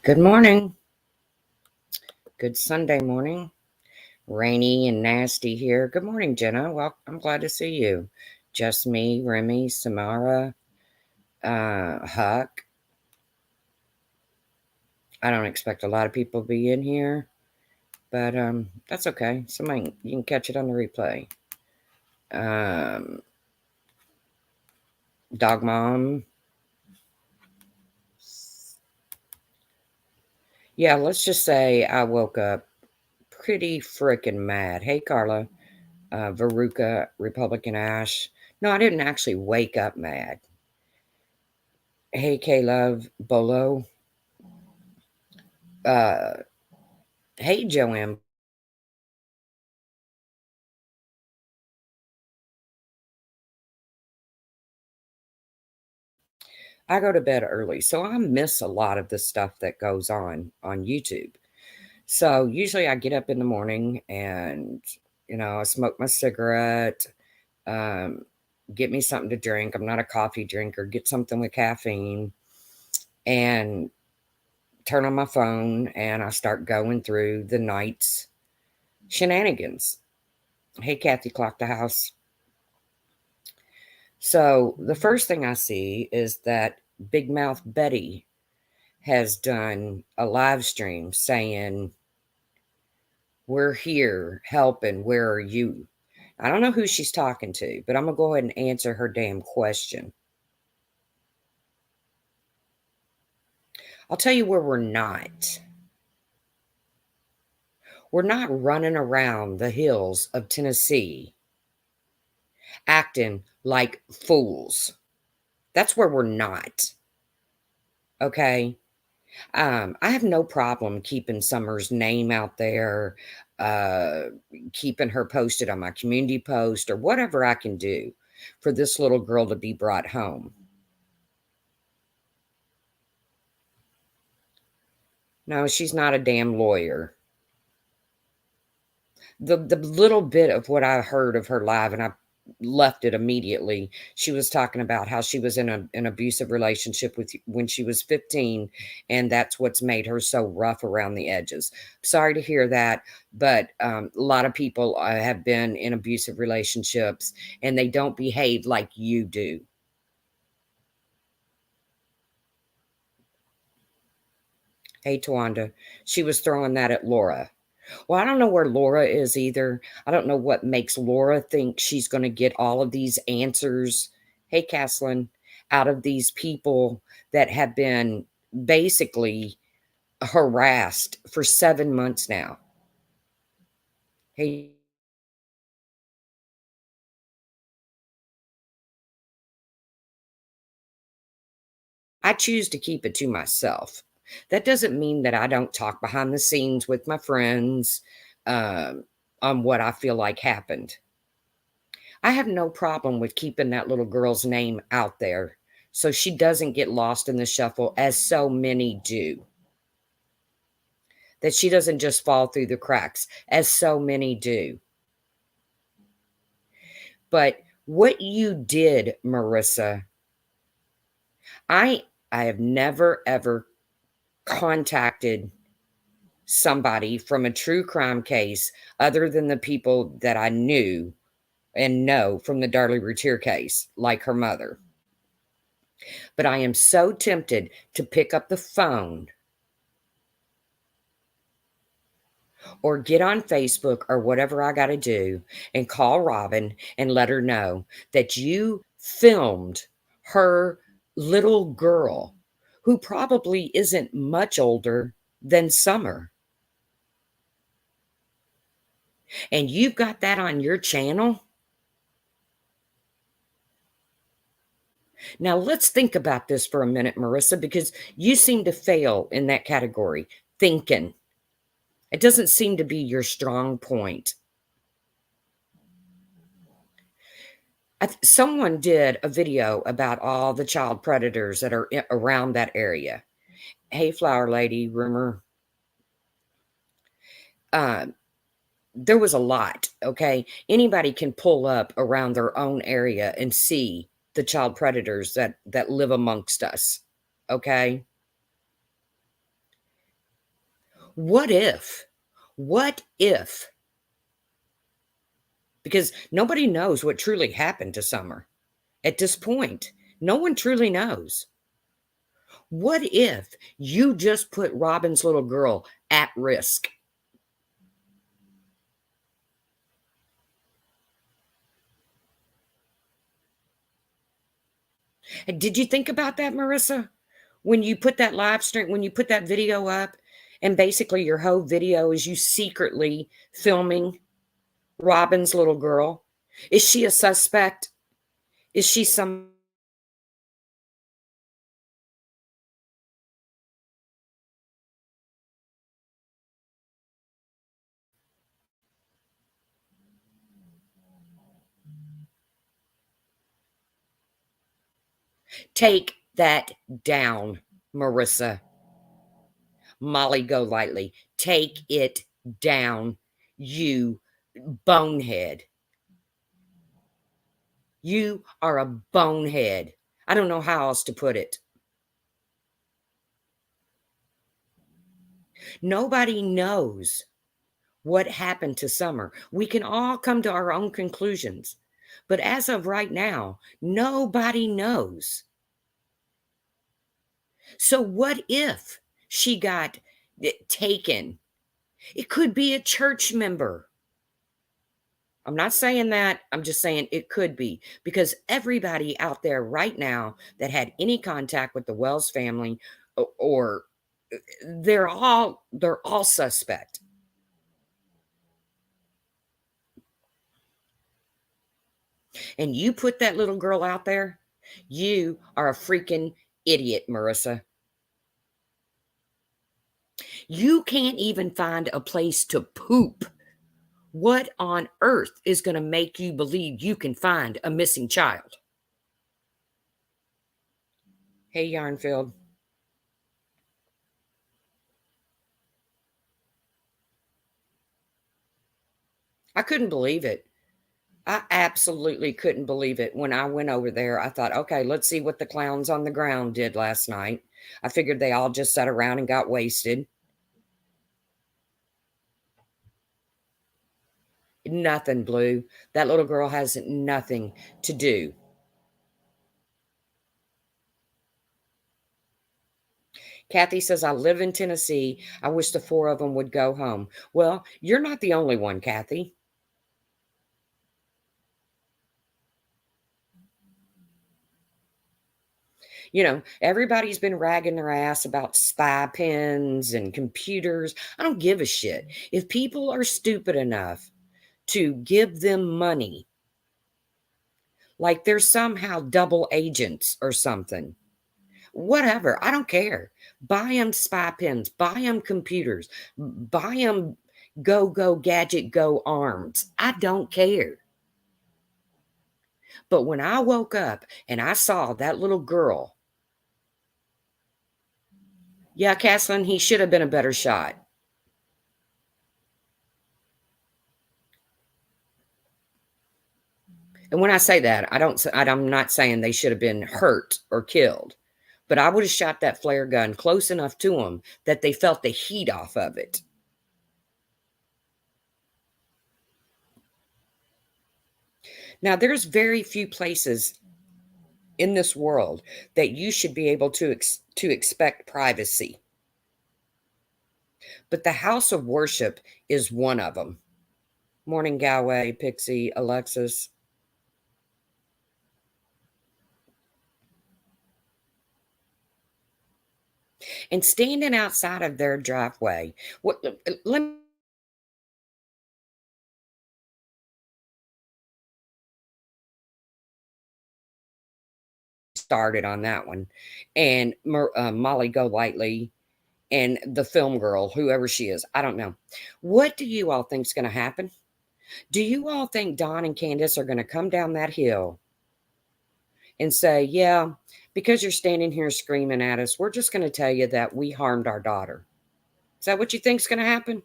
Good morning. Good Sunday morning. Rainy and nasty here. Good morning, Jenna. Well, I'm glad to see you. Just me, Remy, Samara, Huck. I don't expect a lot of people to be in here, but that's okay. Somebody you can catch it on the replay. Um, Dog Mom. Yeah, let's just say I woke up pretty freaking mad. Hey, Carla. Veruca, Republican Ash. No, I didn't actually wake up mad. Hey, K-Love, Bolo. Uh, hey, Joanne. I go to bed early, so I miss a lot of the stuff that goes on YouTube. So usually I get up in the morning and, I smoke my cigarette, um, get me something to drink. I'm not a coffee drinker. Get something with caffeine and turn on my phone and I start going through the night's shenanigans. Hey, Kathy, clock the house. So the first thing I see is that Big Mouth Betty has done a live stream saying, "We're here helping. Where are you?" I don't know who she's talking to, but I'm going to go ahead and answer her damn question. I'll tell you where we're not. We're not running around the hills of Tennessee acting like fools. That's where we're not. Okay. I have no problem keeping Summer's name out there, uh, keeping her posted on my community post or whatever I can do for this little girl to be brought home. No, she's not a damn lawyer. The little bit of what I heard of her live, and I left it immediately. She was talking about how she was in an abusive relationship with when she was 15, and that's what's made her so rough around the edges. Sorry to hear that, but a lot of people have been in abusive relationships, and they don't behave like you do. Hey, Tawanda, she was throwing that at Laura. Well, I don't know where Laura is either. I don't know what makes Laura think she's going to get all of these answers. Hey, Caslin, out of these people that have been basically harassed for 7 months now. Hey, I choose to keep it to myself. That doesn't mean that I don't talk behind the scenes with my friends um, on what I feel like happened. I have no problem with keeping that little girl's name out there so she doesn't get lost in the shuffle, as so many do. That she doesn't just fall through the cracks, as so many do. But what you did, Marissa, I I have never ever contacted somebody from a true crime case other than the people that I knew and know from the Darlie Routier case, like her mother. But I am so tempted to pick up the phone or get on Facebook or whatever I got to do and call Robin and let her know that you filmed her little girl who probably isn't much older than Summer. And you've got that on your channel. Now, let's think about this for a minute, Marissa, because you seem to fail in that category. Thinking. It doesn't seem to be your strong point. Someone did a video about all the child predators that are around that area. Hey, Flower Lady, rumor. Uh, there was a lot. Okay, anybody can pull up around their own area and see the child predators that live amongst us. Okay, What if? What if? Because nobody knows what truly happened to Summer. At this point, no one truly knows. What if you just put Robin's little girl at risk? Did you think about that, Marissa? When you put that live stream, when you put that video up, and basically your whole video is you secretly filming Robin's little girl? Is she a suspect? Is she some take that down, Marissa? Molly Go Lightly. Take it down, you bonehead. You are a bonehead. I don't know how else to put it. Nobody knows what happened to Summer. We can all come to our own conclusions. But as of right now, nobody knows. So, what if she got taken? It could be a church member. I'm not saying that. I'm just saying it could be because everybody out there right now that had any contact with the Wells family or they're all suspect. And you put that little girl out there, you are a freaking idiot, Marissa. You can't even find a place to poop. What on earth is going to make you believe you can find a missing child? Hey, Yarnfield. I couldn't believe it. I absolutely couldn't believe it. When I went over there, I thought, okay, let's see what the clowns on the ground did last night. I figured they all just sat around and got wasted. Nothing, Blue. That little girl has nothing to do. Kathy says, I live in Tennessee. I wish the four of them would go home. Well, you're not the only one, Kathy. Everybody's been ragging their ass about spy pens and computers. I don't give a shit. If people are stupid enough to give them money, like they're somehow double agents or something, whatever, I don't care. Buy them spy pens, buy them computers, buy them go gadget go arms. I don't care. But when I woke up and I saw that little girl, yeah, Caslin, he should have been a better shot. And when I say that, I'm not saying they should have been hurt or killed, but I would have shot that flare gun close enough to them that they felt the heat off of it. Now, there's very few places in this world that you should be able to expect privacy, but the house of worship is one of them. Morning, Galway, Pixie, Alexis. And standing outside of their driveway. What? Let me started on that one, and Molly Golightly and the film girl, whoever she is, I don't know. What do you all think is going to happen? Do you all think Don and Candace are going to come down that hill and say, "Yeah, because you're standing here screaming at us, we're just going to tell you that we harmed our daughter"? Is that what you think is going to happen?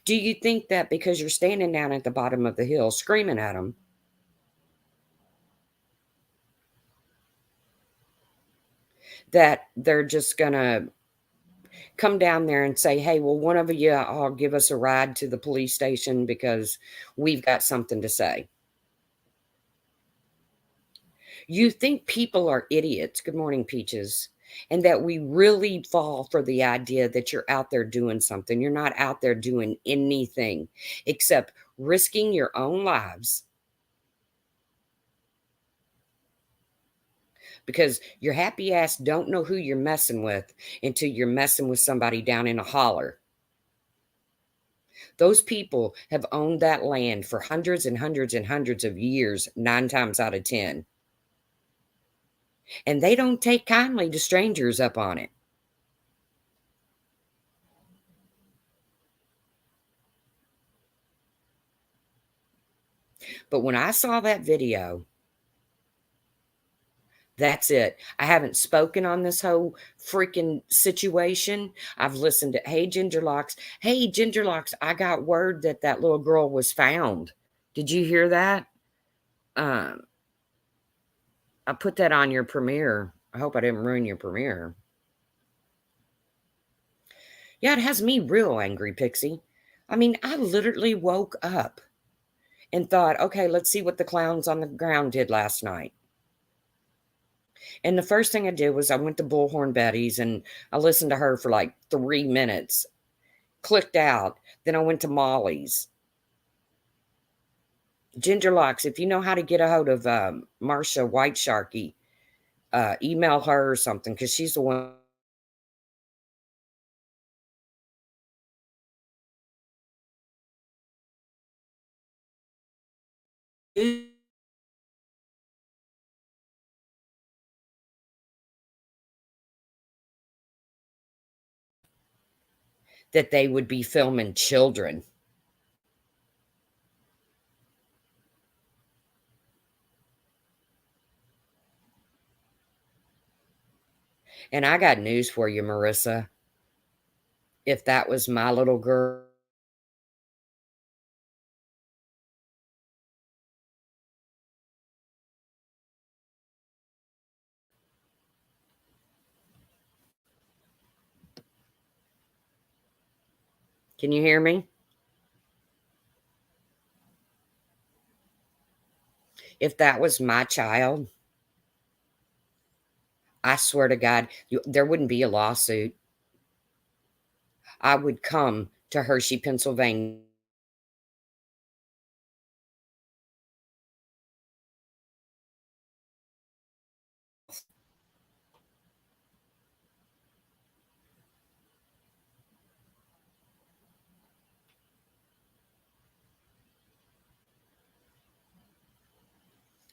Do you think that because you're standing down at the bottom of the hill screaming at them, that they're just going to come down there and say, hey, well, one of you all give us a ride to the police station because we've got something to say. You think people are idiots. Good morning, Peaches. And that we really fall for the idea that you're out there doing something. You're not out there doing anything except risking your own lives because your happy ass don't know who you're messing with until you're messing with somebody down in a holler. Those people have owned that land for hundreds and hundreds and hundreds of years, 9 times out of 10. And they don't take kindly to strangers up on it. But when I saw that video, that's it. I haven't spoken on this whole freaking situation. I've listened to, hey, Gingerlocks. Hey, Gingerlocks, I got word that that little girl was found. Did you hear that? Um, I put that on your premiere. I hope I didn't ruin your premiere. Yeah, it has me real angry, Pixie. I mean, I literally woke up and thought, okay, let's see what the clowns on the ground did last night. And the first thing I did was I went to Bullhorn Betty's and I listened to her for like 3 minutes, clicked out. Then I went to Molly's. Gingerlocks, if you know how to get a hold of Marsha White Sharky, email her or something because she's the one that they would be filming children. And I got news for you, Marissa. If that was my little girl, can you hear me? If that was my child, I swear to God, there wouldn't be a lawsuit. I would come to Hershey, Pennsylvania.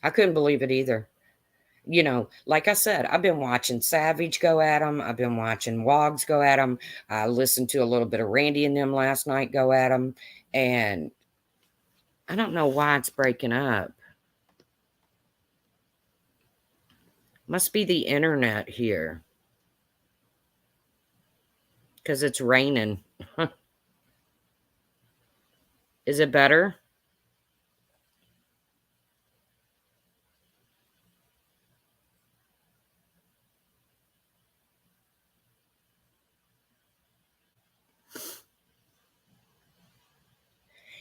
I couldn't believe it either. You know, like I said, I've been watching Savage go at him. I've been watching Wogs go at him. I listened to a little bit of Randy and them last night go at him. And I don't know why it's breaking up. Must be the internet here because it's raining. Is it better?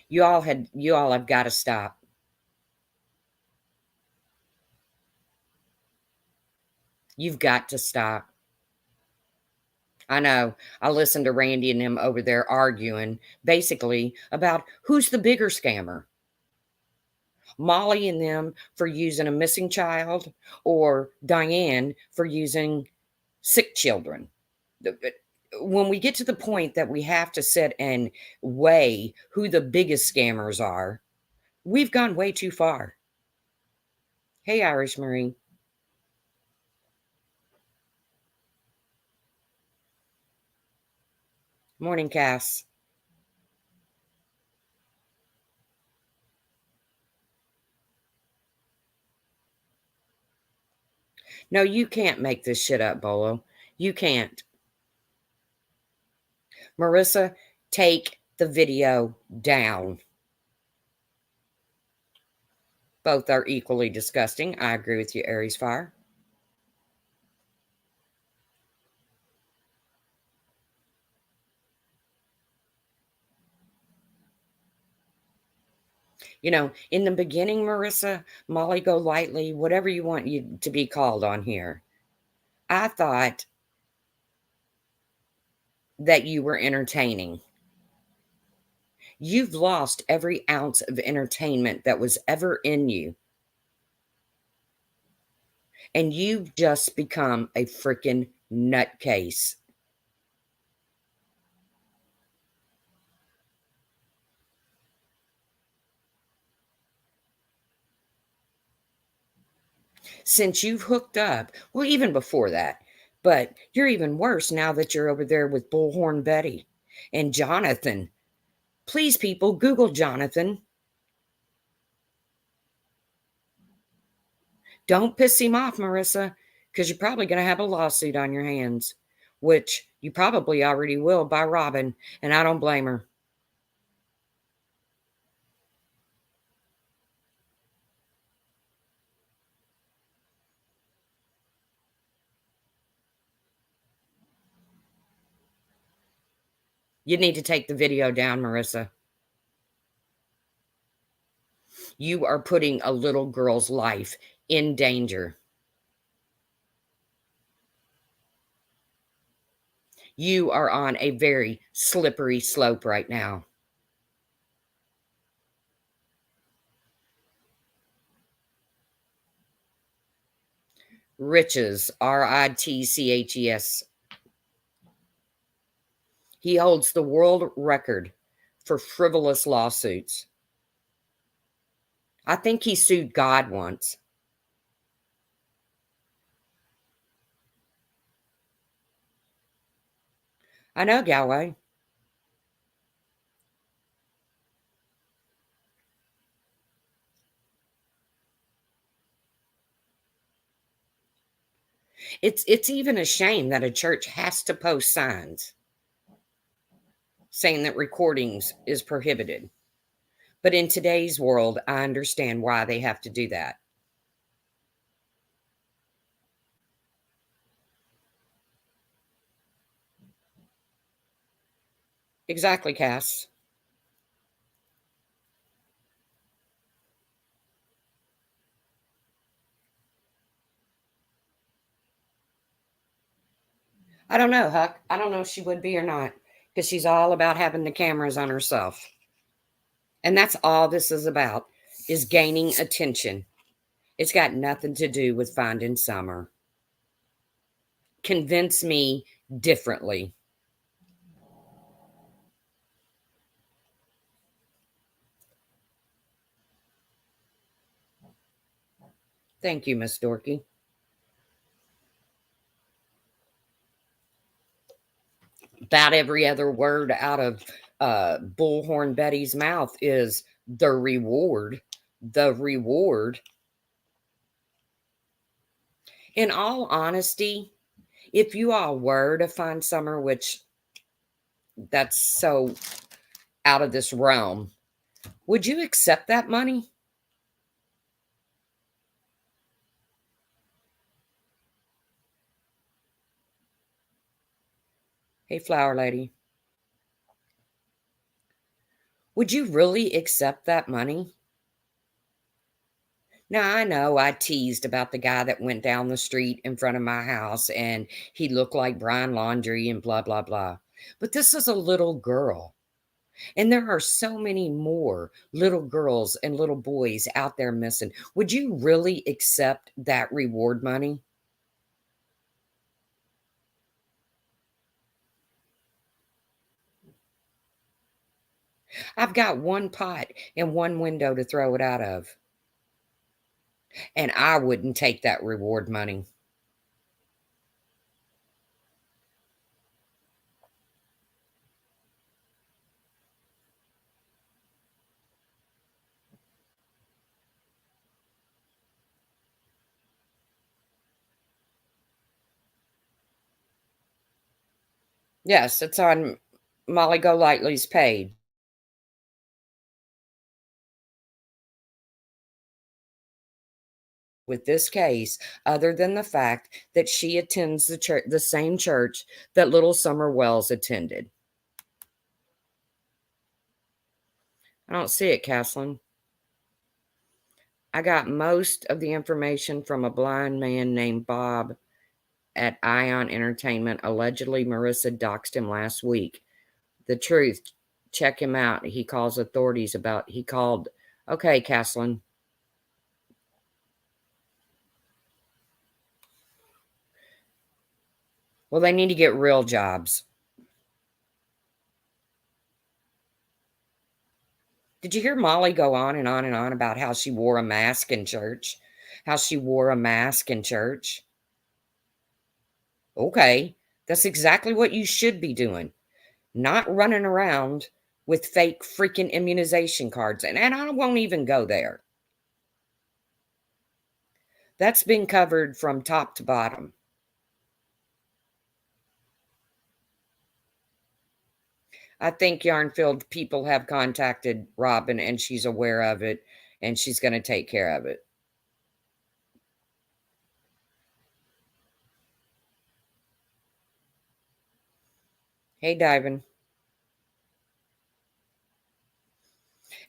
You all have got to stop. You've got to stop. I know. I listened to Randy and them over there arguing basically about who's the bigger scammer. Molly and them for using a missing child or Diane for using sick children. When we get to the point that we have to sit and weigh who the biggest scammers are, we've gone way too far. Hey, Irish Marine. Morning, Cass. No, you can't make this shit up, Bolo. You can't. Marissa, take the video down. Both are equally disgusting. I agree with you, Aries Fire. In the beginning, Marissa, Molly Go Lightly, whatever you want you to be called on here, I thought that you were entertaining. You've lost every ounce of entertainment that was ever in you, and you've just become a freaking nutcase. Since you've hooked up, well, even before that, but you're even worse now that you're over there with Bullhorn Betty and Jonathan. Please, people, Google Jonathan. Don't piss him off, Marissa, because you're probably going to have a lawsuit on your hands, which you probably already will by Robin, and I don't blame her. You need to take the video down, Marissa. You are putting a little girl's life in danger. You are on a very slippery slope right now. Riches, Ritches. He holds the world record for frivolous lawsuits. I think he sued God once. I know, Galway. It's even a shame that a church has to post signs saying that recordings is prohibited. But in today's world, I understand why they have to do that. Exactly, Cass. I don't know, Huck. I don't know if she would be or not, because she's all about having the cameras on herself. And that's all this is about, is gaining attention. It's got nothing to do with finding Summer. Convince me differently. Thank you, Miss Dorky. About every other word out of Bullhorn Betty's mouth is the reward. The reward. In all honesty, if you all were to find Summer, which that's so out of this realm, would you accept that money? Hey, Flower Lady. Would you really accept that money? Now, I know I teased about the guy that went down the street in front of my house and he looked like Brian Laundrie and blah, blah, blah. But this is a little girl. And there are so many more little girls and little boys out there missing. Would you really accept that reward money? I've got one pot and one window to throw it out of. And I wouldn't take that reward money. Yes, it's on Molly Golightly's page. With this case, other than the fact that she attends the same church that little Summer Wells attended. I don't see it, Caslin. I got most of the information from a blind man named Bob at Ion Entertainment. Allegedly, Marissa doxed him last week. The truth. Check him out. He calls authorities about. He called. Okay, Caslin. Well, they need to get real jobs. Did you hear Molly go on and on and on about how she wore a mask in church? How she wore a mask in church? Okay, that's exactly what you should be doing. Not running around with fake freaking immunization cards. And I won't even go there. That's been covered from top to bottom. I think Yarnfield people have contacted Robin and she's aware of it and she's going to take care of it. Hey, Divin.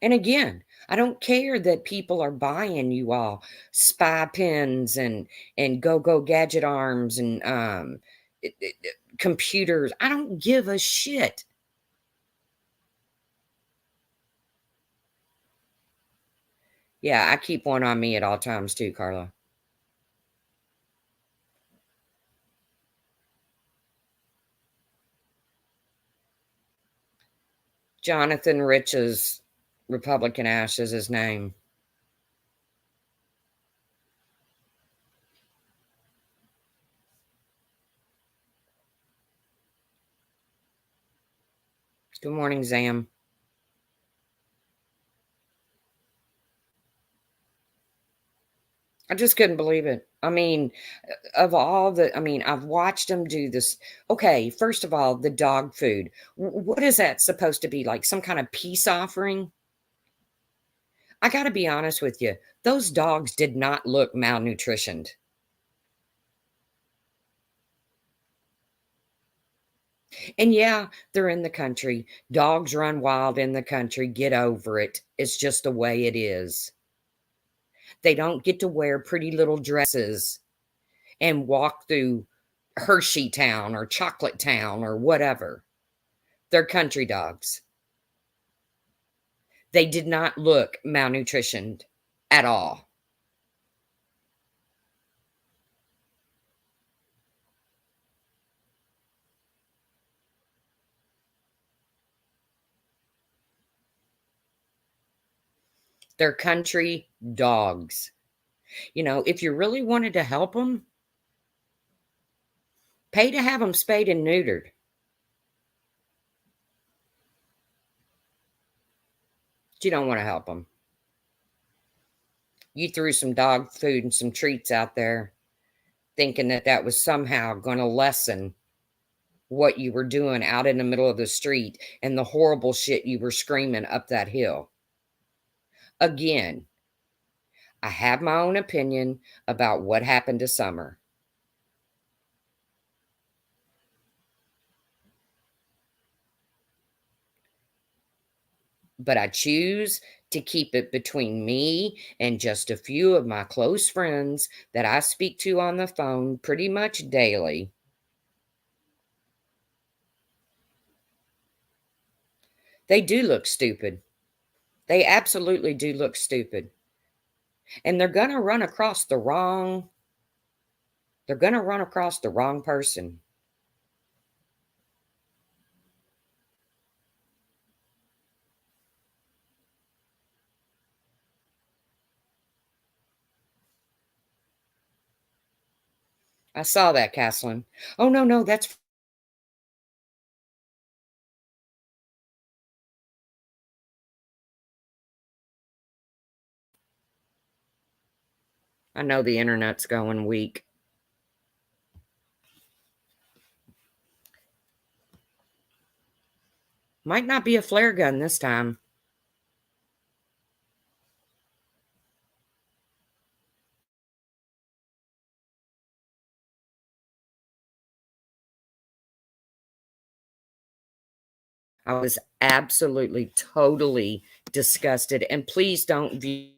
And again, I don't care that people are buying you all spy pins and go gadget arms and computers. I don't give a shit. Yeah, I keep one on me at all times too, Carla. Jonathan Rich's Republican Ash is his name. Good morning, Zam. I just couldn't believe it. I mean, I've watched them do this. Okay, first of all, the dog food. What is that supposed to be? Like some kind of peace offering? I got to be honest with you. Those dogs did not look malnutritioned. And yeah, they're in the country. Dogs run wild in the country. Get over it. It's just the way it is. They don't get to wear pretty little dresses and walk through Hershey Town or Chocolate Town or whatever. They're country dogs. They did not look malnutritioned at all. They're country dogs. If you really wanted to help them, pay to have them spayed and neutered. But you don't want to help them. You threw some dog food and some treats out there thinking that that was somehow going to lessen what you were doing out in the middle of the street and the horrible shit you were screaming up that hill. Again, I have my own opinion about what happened to Summer. But I choose to keep it between me and just a few of my close friends that I speak to on the phone pretty much daily. They do look stupid. They absolutely do look stupid. And they're going to run across the wrong person. I saw that, Caslin. Oh, no, no, that's. I know the internet's going weak. Might not be a flare gun this time. I was absolutely, totally disgusted. And please don't view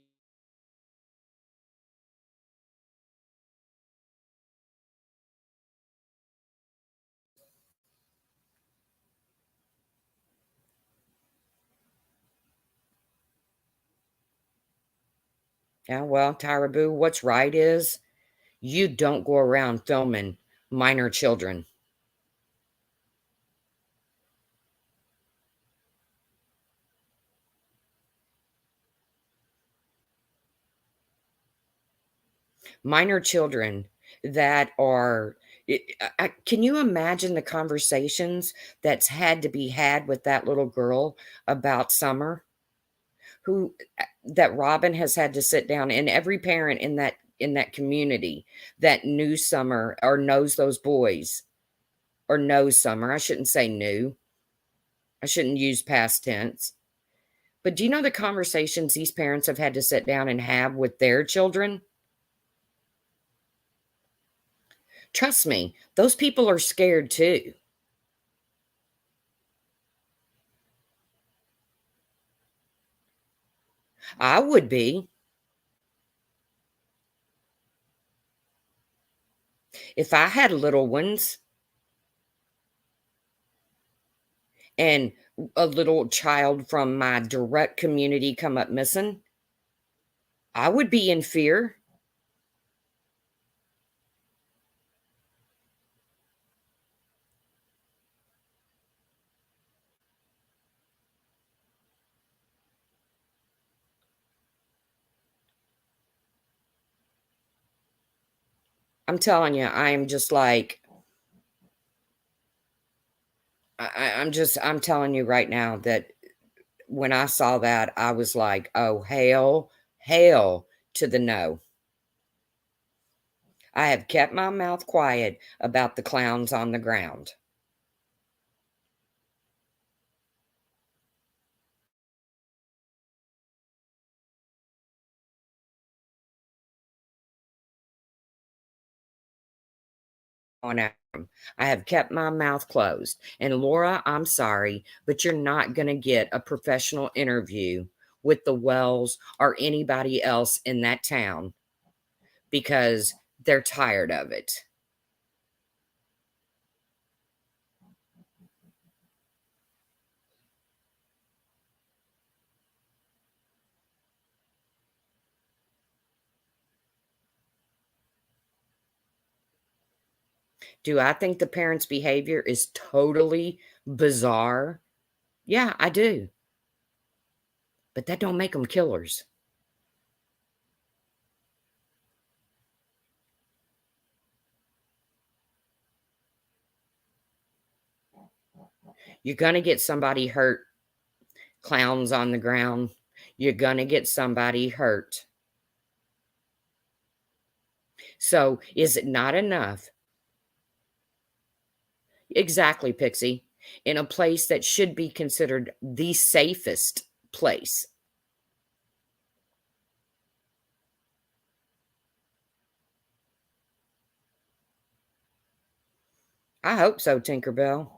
Yeah, well, Tyra Boo, what's right is you don't go around filming minor children. Minor children that are can you imagine the conversations that's had to be had with that little girl about Summer, who that Robin has had to sit down, and every parent in that community that knew Summer or knows those boys or knows Summer. I shouldn't say knew. I shouldn't use past tense. But do you know the conversations these parents have had to sit down and have with their children? Trust me, those people are scared too. I would be if I had little ones and a little child from my direct community come up missing. I would be in fear. I'm telling you, I am just like I'm telling you right now that when I saw that, I was like, "Oh, hail, hail to the no." I have kept my mouth quiet about the clowns on the ground. On at 'em. I have kept my mouth closed. And Laura, I'm sorry, but you're not going to get a professional interview with the Wells or anybody else in that town because they're tired of it. Do I think the parents' behavior is totally bizarre? Yeah, I do. But that don't make them killers. You're going to get somebody hurt, clowns on the ground. You're going to get somebody hurt. So, is it not enough? Exactly, Pixie. In a place that should be considered the safest place. I hope so, Tinkerbell.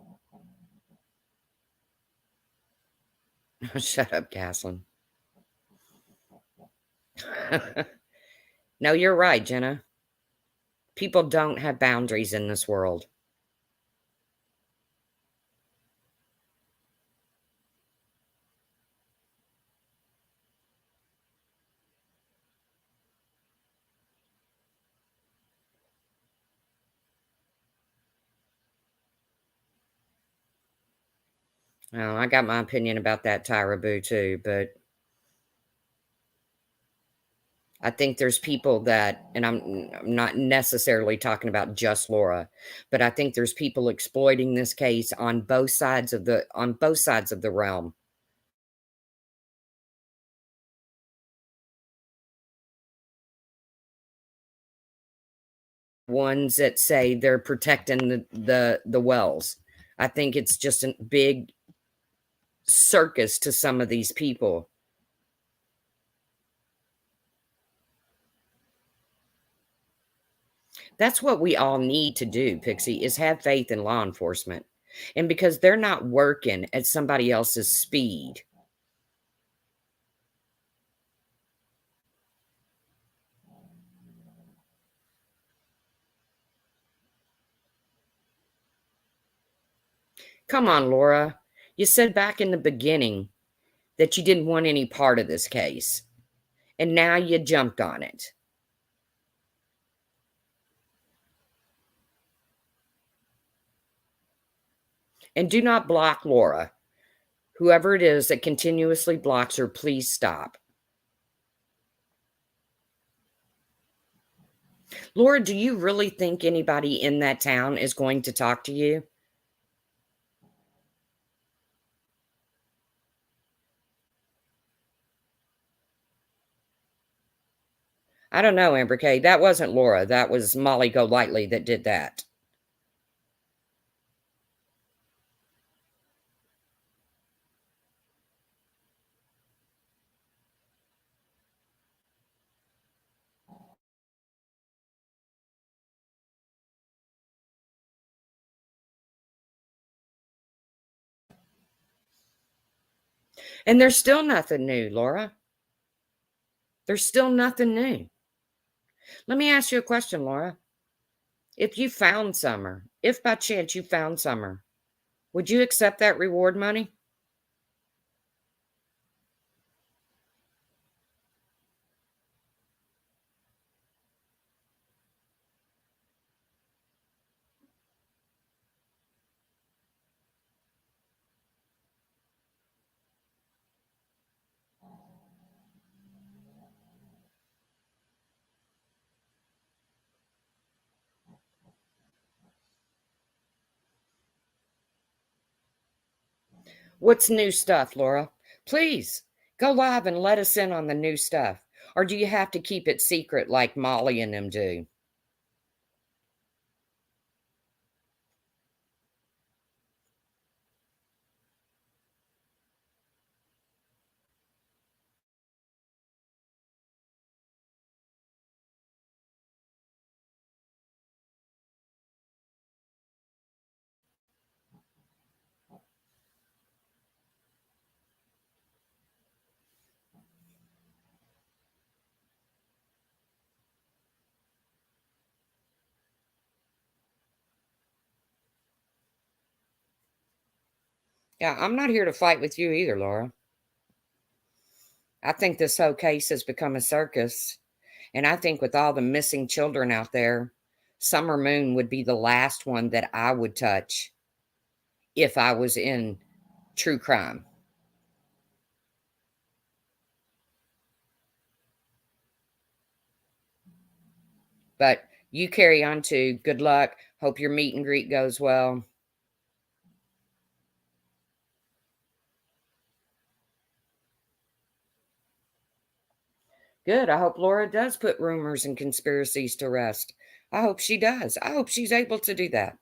Shut up, Caslin. No, you're right, Jenna. People don't have boundaries in this world. Well, I got my opinion about that Tyra Boo too, but I think there's people that, and I'm not necessarily talking about just Laura, but I think there's people exploiting this case on both sides of the realm. Ones that say they're protecting the wells. I think it's just a big circus to some of these people. That's what we all need to do, Pixie, is have faith in law enforcement. And because they're not working at somebody else's speed. Come on, Laura. You said back in the beginning that you didn't want any part of this case. and now you jumped on it. And do not block Laura. Whoever it is that continuously blocks her, please stop. Laura, do you really think anybody in that town is going to talk to you? I don't know, Amber Kay. That wasn't Laura. That was Molly Golightly that did that. And there's still nothing new, Laura. There's still nothing new. Let me ask you a question, Laura. If you found Summer, if by chance you found Summer, would you accept that reward money? What's new stuff, Laura? Please go live and let us in on the new stuff. Or do you have to keep it secret like Molly and them do? Yeah, I'm not here to fight with you either, Laura. I think this whole case has become a circus. And I think with all the missing children out there, Summer Moon would be the last one that I would touch if I was in true crime. But you carry on too. Good luck. Hope your meet and greet goes well. Good. I hope Laura does put rumors and conspiracies to rest. I hope she does. I hope she's able to do that.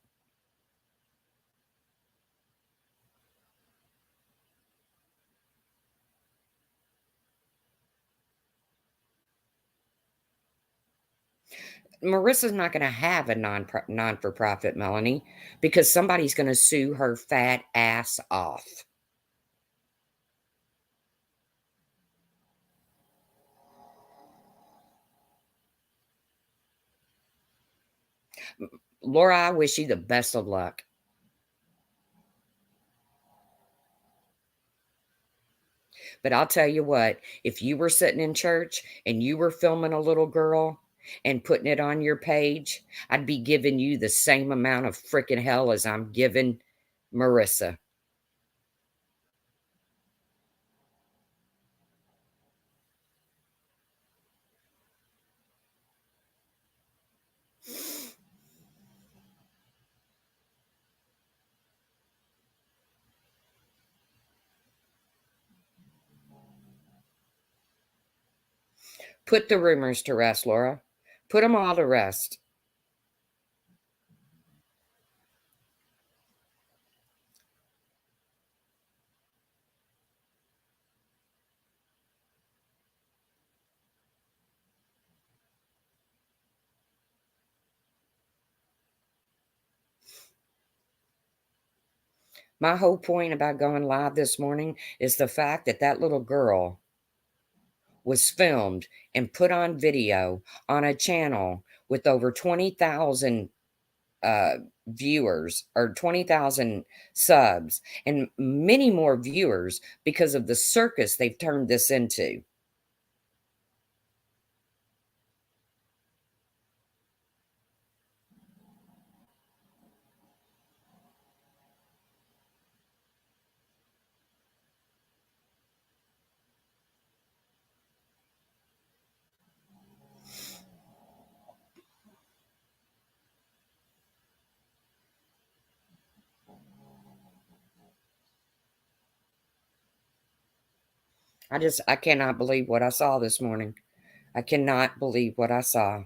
Marissa's not going to have a non for profit, Melanie, because somebody's going to sue her fat ass off. Laura, I wish you the best of luck. But I'll tell you what, if you were sitting in church and you were filming a little girl and putting it on your page, I'd be giving you the same amount of freaking hell as I'm giving Marissa. Put the rumors to rest, Laura. Put them all to rest. My whole point about going live this morning is the fact that that little girl was filmed and put on video on a channel with over 20,000 uh, viewers or 20,000 subs and many more viewers because of the circus they've turned this into. I cannot believe what I saw this morning. I cannot believe what I saw.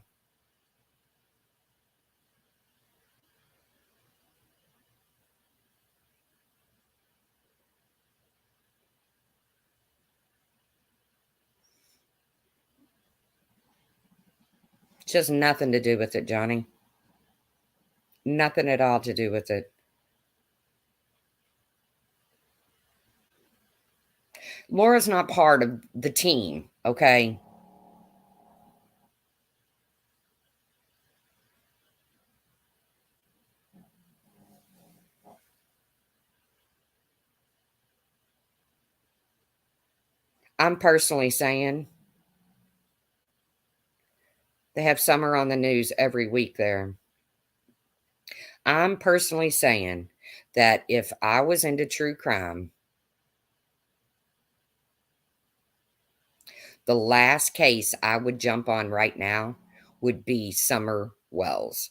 Just nothing to do with it, Johnny. Nothing at all to do with it. Laura's not part of the team, okay? I'm personally saying they have Summer on the news every week there. I'm personally saying that if I was into true crime, the last case I would jump on right now would be Summer Wells.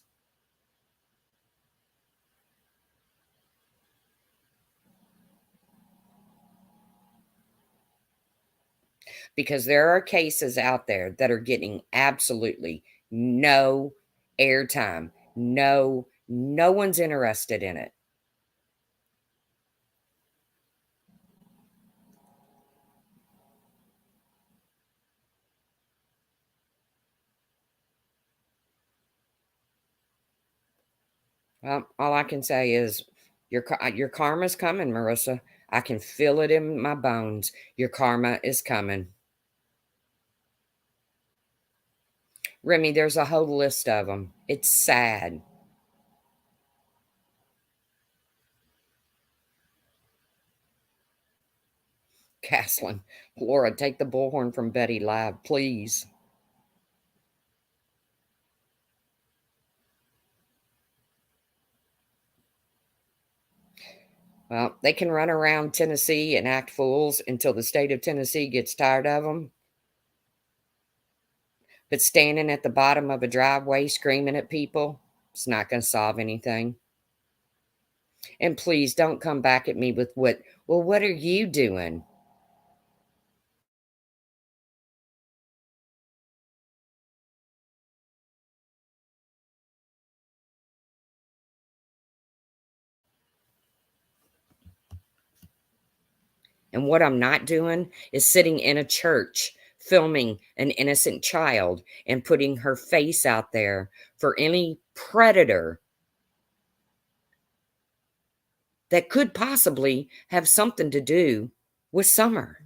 Because there are cases out there that are getting absolutely no airtime. No one's interested in it. Well, all I can say is your karma's coming, Marissa. I can feel it in my bones. Your karma is coming. Remy, there's a whole list of them. It's sad. Caslin, Laura, take the bullhorn from Betty live, please. Well, they can run around Tennessee and act fools until the state of Tennessee gets tired of them. But standing at the bottom of a driveway screaming at people, it's not going to solve anything. And please don't come back at me with what are you doing? And what I'm not doing is sitting in a church filming an innocent child and putting her face out there for any predator that could possibly have something to do with Summer.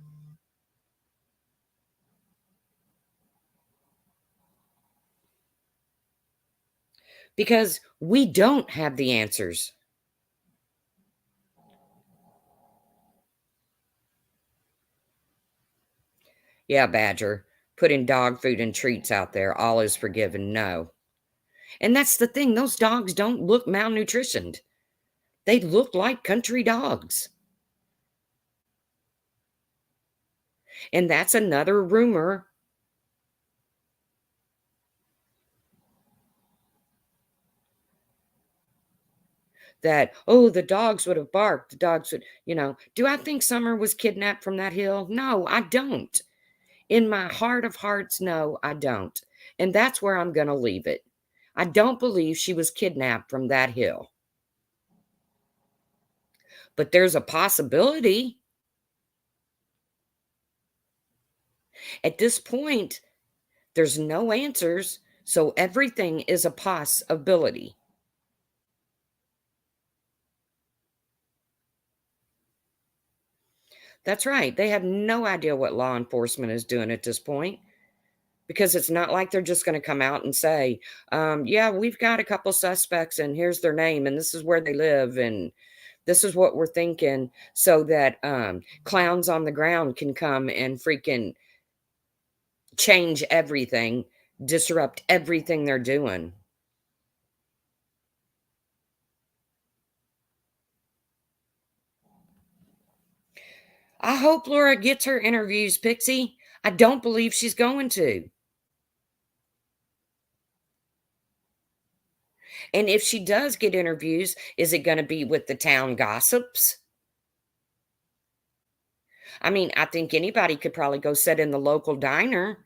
Because we don't have the answers. Yeah, Badger, putting dog food and treats out there, all is forgiven. No. And that's the thing, those dogs don't look malnutritioned. They look like country dogs. And that's another rumor that, oh, the dogs would have barked. The dogs would. Do I think Summer was kidnapped from that hill? No, I don't. In my heart of hearts, no, I don't. And that's where I'm going to leave it. I don't believe she was kidnapped from that hill. But there's a possibility. At this point, there's no answers, so everything is a possibility. That's right. They have no idea what law enforcement is doing at this point because it's not like they're just going to come out and say, yeah, we've got a couple suspects and here's their name and this is where they live and this is what we're thinking so that clowns on the ground can come and freaking change everything, disrupt everything they're doing. I hope Laura gets her interviews, Pixie. I don't believe she's going to. And if she does get interviews, is it going to be with the town gossips? I mean, I think anybody could probably go sit in the local diner,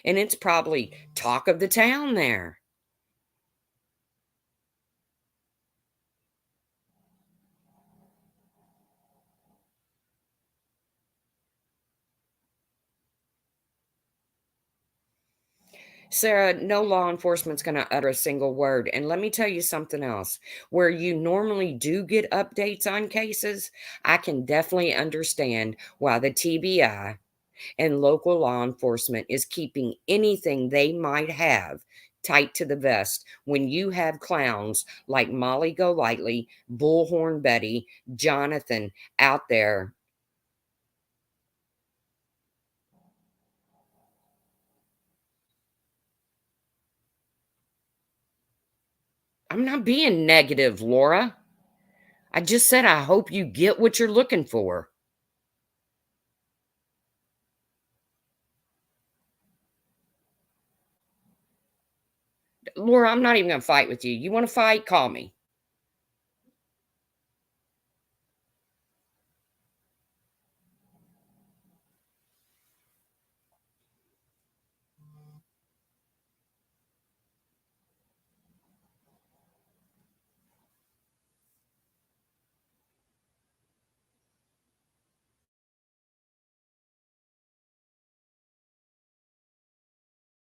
and it's probably talk of the town there. Sarah, no law enforcement's going to utter a single word. And let me tell you something else. Where you normally do get updates on cases, I can definitely understand why the TBI and local law enforcement is keeping anything they might have tight to the vest when you have clowns like Molly Golightly, Bullhorn Betty, Jonathan out there. I'm not being negative, Laura. I just said I hope you get what you're looking for. Laura, I'm not even going to fight with you. You want to fight? Call me.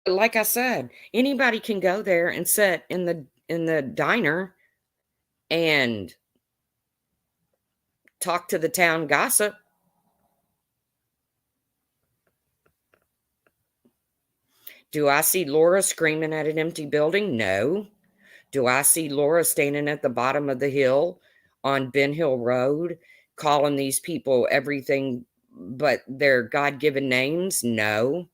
Like I said, anybody can go there and sit in the diner and talk to the town gossip. Do I see Laura screaming at an empty building? No. Do I see Laura standing at the bottom of the hill on Ben Hill Road calling these people everything but their God given names? No.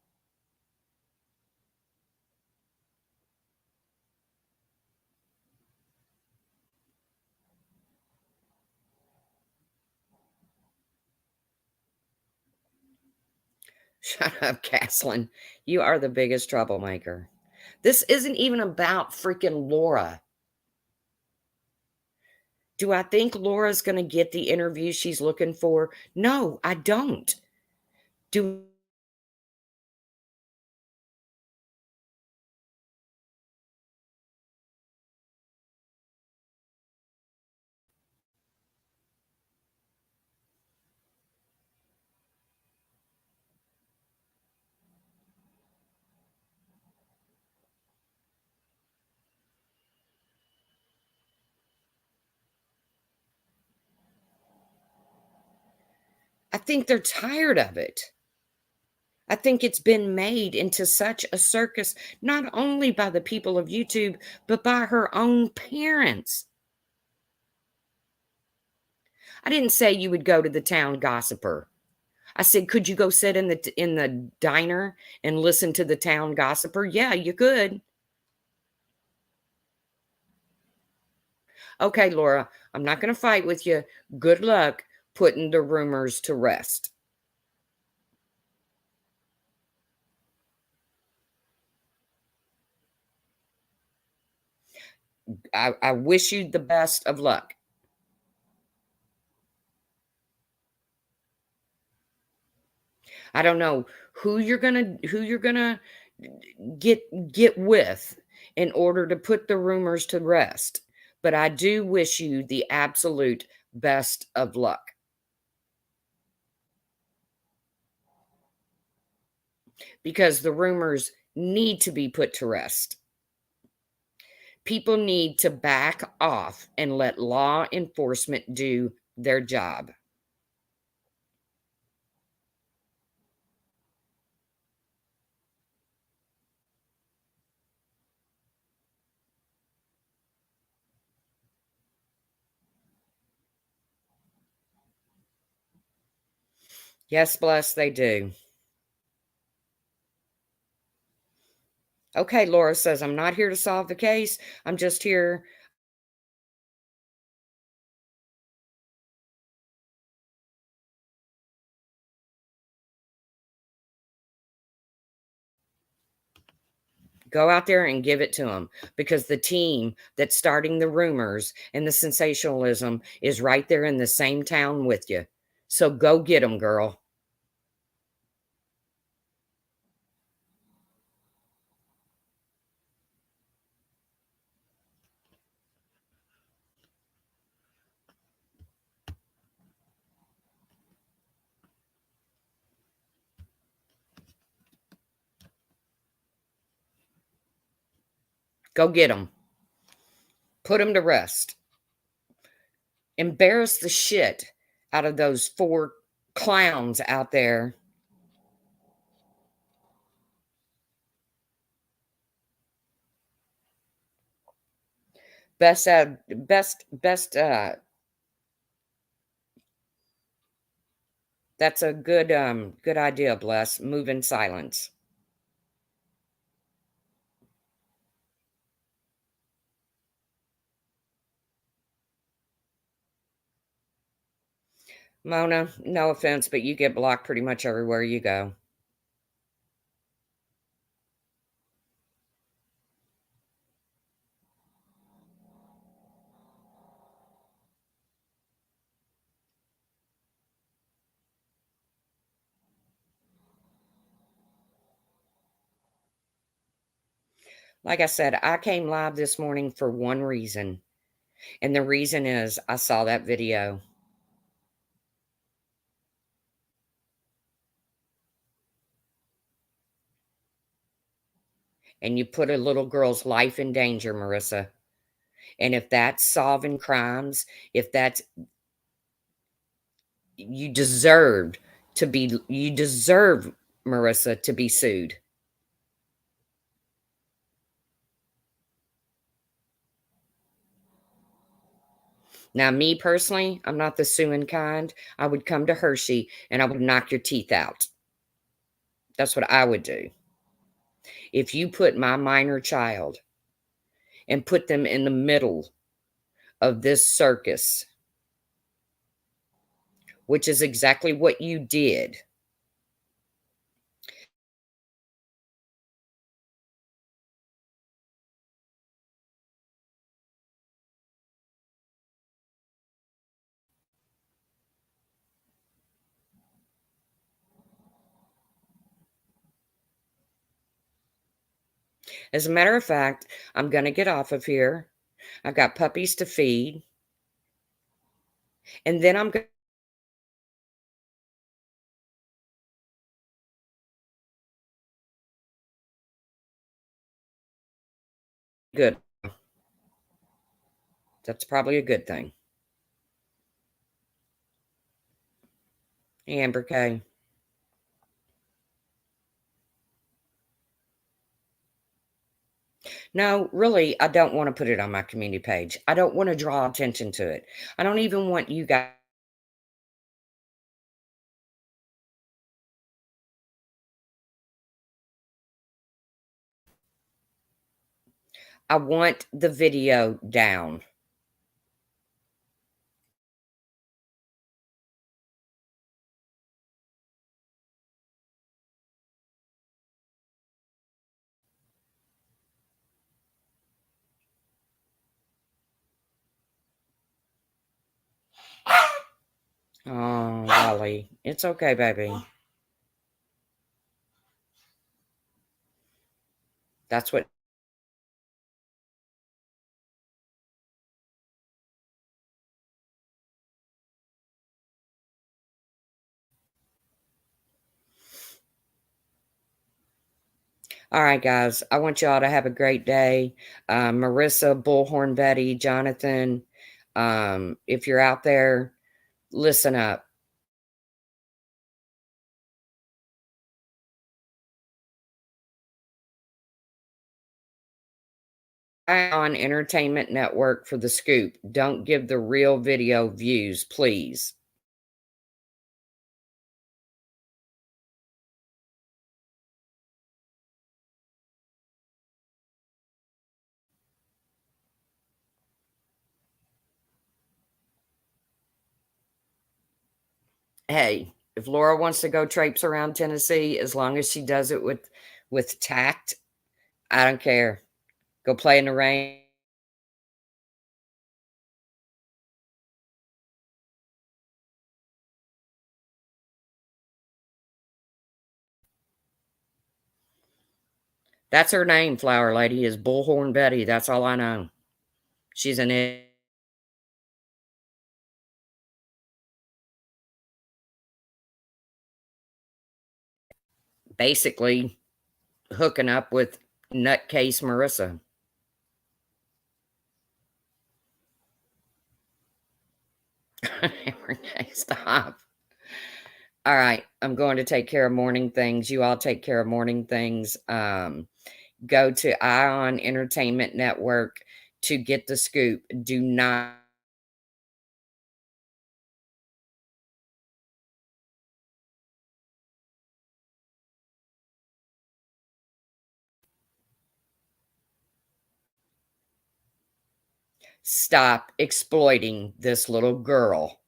Shut up, Caslin. You are the biggest troublemaker. This isn't even about freaking Laura. Do I think Laura's going to get the interview she's looking for? No, I don't. Do I think they're tired of it. I think it's been made into such a circus, not only by the people of YouTube, but by her own parents. I didn't say you would go to the town gossiper. I said, could you go sit in the diner and listen to the town gossiper? Yeah, you could. Okay, Laura, I'm not going to fight with you. Good luck putting the rumors to rest. I wish you the best of luck. I don't know who you're gonna get with in order to put the rumors to rest, but I do wish you the absolute best of luck because the rumors need to be put to rest. People need to back off and let law enforcement do their job. Yes, bless they do. Okay, Laura says, I'm not here to solve the case. I'm just here. Go out there and give it to them because the team that's starting the rumors and the sensationalism is right there in the same town with you. So go get them, girl. Go get them. Put them to rest. Embarrass the shit out of those 4 clowns out there. Best, that's a good idea, Bless. Move in silence. Mona, no offense, but you get blocked pretty much everywhere you go. Like I said, I came live this morning for one reason, and the reason is I saw that video. And you put a little girl's life in danger, Marissa. And if that's solving crimes, if that's you deserved you deserve, Marissa, to be sued. Now, me personally, I'm not the suing kind. I would come to Hershey and I would knock your teeth out. That's what I would do. If you put my minor child and put them in the middle of this circus, which is exactly what you did. As a matter of fact, I'm going to get off of here. I've got puppies to feed. And then I'm going good. That's probably a good thing. Amber K. No, really, I don't want to put it on my community page. I don't want to draw attention to it. I don't even want you guys. I want the video down. Oh, Lolly. It's okay, baby. That's what. All right, guys. I want y'all to have a great day. Marissa, Bullhorn Betty, Jonathan, if you're out there, listen up. On Entertainment Network for the scoop. Don't give the real video views, please. Hey, if Laura wants to go traipse around Tennessee, as long as she does it with tact, I don't care. Go play in the rain. That's her name, Flower Lady, is Bullhorn Betty. That's all I know. She's an basically hooking up with nutcase Marissa. Okay, stop. All right, I'm going to take care of morning things. You all take care of morning things. Go to Ion Entertainment Network to get the scoop. Do not stop exploiting this little girl.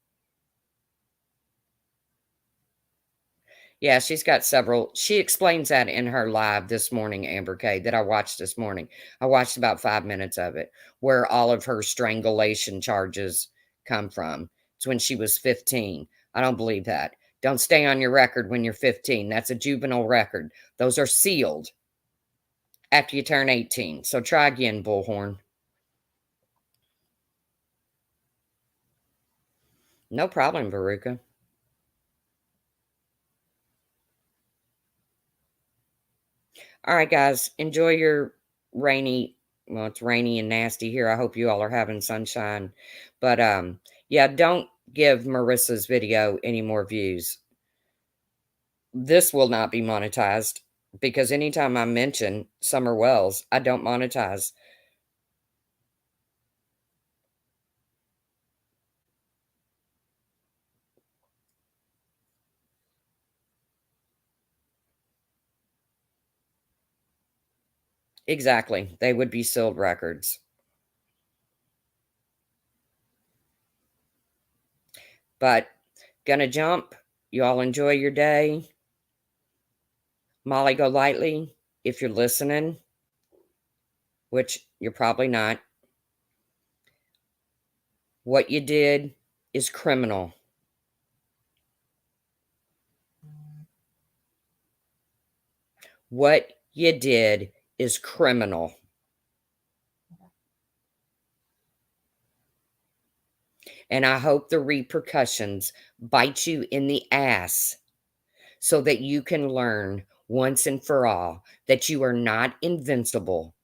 Yeah, she's got several. She explains that in her live this morning, Amber Kay, that I watched this morning. I watched about 5 minutes of it, where all of her strangulation charges come from. It's when she was 15. I don't believe that. Don't stay on your record when you're 15. That's a juvenile record. Those are sealed after you turn 18. So try again, Bullhorn. No problem, Veruca. All right, guys, enjoy your rainy. Well, it's rainy and nasty here. I hope you all are having sunshine. But yeah, don't give Marissa's video any more views. This will not be monetized because anytime I mention Summer Wells, I don't monetize. Exactly. They would be sealed records. But gonna jump. You all enjoy your day. Molly Go Lightly, if you're listening, which you're probably not, what you did is criminal. What you did is criminal. And I hope the repercussions bite you in the ass so that you can learn once and for all that you are not invincible